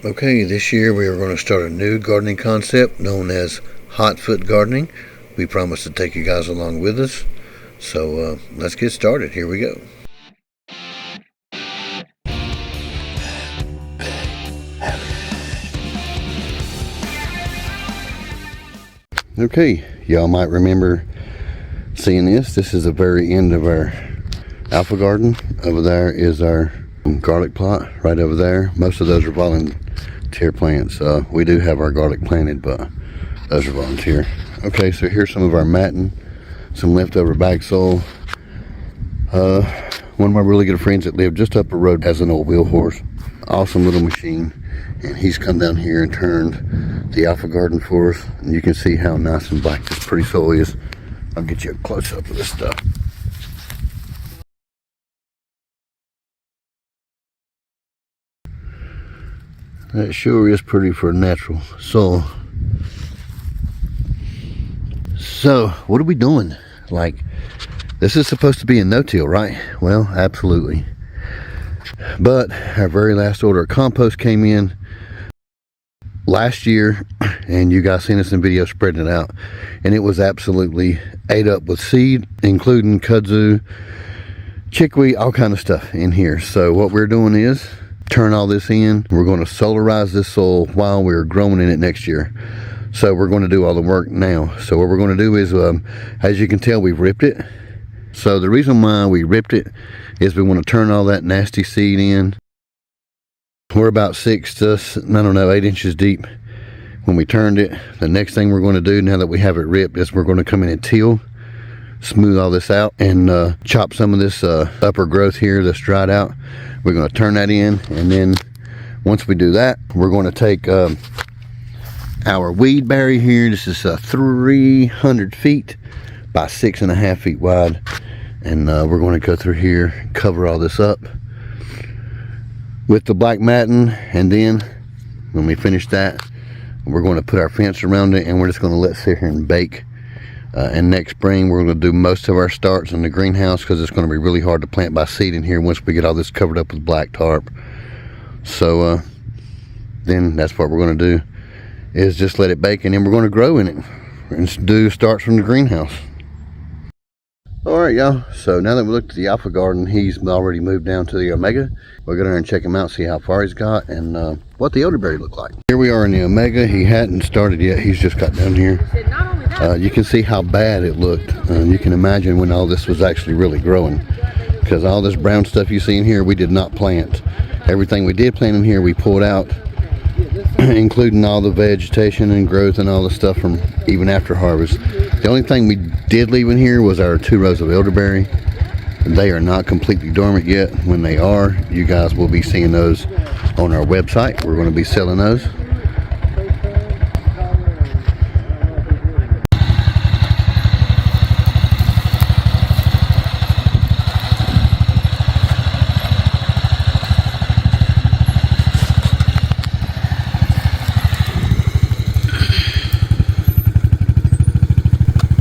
Okay, this year we are going to start a new gardening concept known as HotFoot Gardening. We promise to take you guys along with us. So let's get started. Here we go. Okay, y'all might remember seeing this. This is the very end of our alpha garden. Over there is our garlic plot right over there. Most of those are volunteer plants. We do have our garlic planted, but those are volunteer. Okay, so here's some of our matting, some leftover bag soil. One of my really good friends that lived just up the road has an old wheel horse. Awesome little machine, and he's come down here and turned the alpha garden for us, and you can see how nice and black this pretty soil is. I'll get you a close up of this stuff. That sure is pretty for natural soil. So what are we doing? Like, this is supposed to be a no-till, right? Well, absolutely. But our very last order of compost came in last year, and you guys seen us in video spreading it out, and it was absolutely ate up with seed, including kudzu, chickweed, all kind of stuff in here. So what we're doing is turn all this in. We're going to solarize this soil while we're growing in it next year. So we're going to do all the work now. So what we're going to do is, as you can tell, we've ripped it. So the reason why we ripped it is we want to turn all that nasty seed in. We're about 6 to, I don't know, 8 inches deep when we turned it. The next thing we're going to do now that we have it ripped is we're going to come in and till, smooth all this out, and chop some of this upper growth here that's dried out. We're going to turn that in, and then once we do that, we're going to take our weed barrier here. This is 300 feet by 6.5 feet wide, and we're going to go through here and cover all this up with the black matting. And then when we finish that, we're going to put our fence around it, and we're just going to let it sit here and bake. And next spring we're going to do most of our starts in the greenhouse, because it's going to be really hard to plant by seed in here once we get all this covered up with black tarp. So then that's what we're going to do, is just let it bake, and then we're going to grow in it and do starts from the greenhouse. Alright, y'all, so now that we looked at the alpha garden, he's already moved down to the omega. We'll go down there and check him out, see how far he's got, and what the elderberry look like. Here we are in the omega. He hadn't started yet. He's just got down here. You can see how bad it looked. You can imagine when all this was actually really growing, because all this brown stuff you see in here, we did not plant. Everything we did plant in here, we pulled out, including all the vegetation and growth and all the stuff from even after harvest. The only thing we did leave in here was our 2 rows of elderberry. They are not completely dormant yet. When they are, you guys will be seeing those on our website. We're going to be selling those.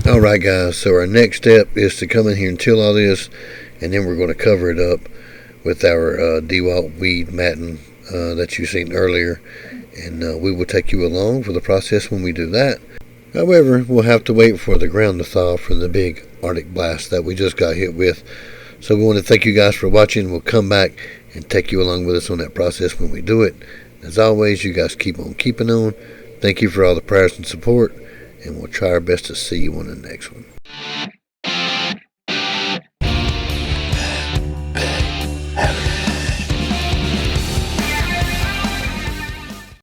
Alright guys, so our next step is to come in here and till all this, and then we're going to cover it up with our DeWalt weed matting that you seen earlier, and we will take you along for the process when we do that. However, we'll have to wait for the ground to thaw from the big Arctic blast that we just got hit with. So we want to thank you guys for watching. We'll come back and take you along with us on that process when we do it. As always, you guys keep on keeping on. Thank you for all the prayers and support, and we'll try our best to see you on the next one.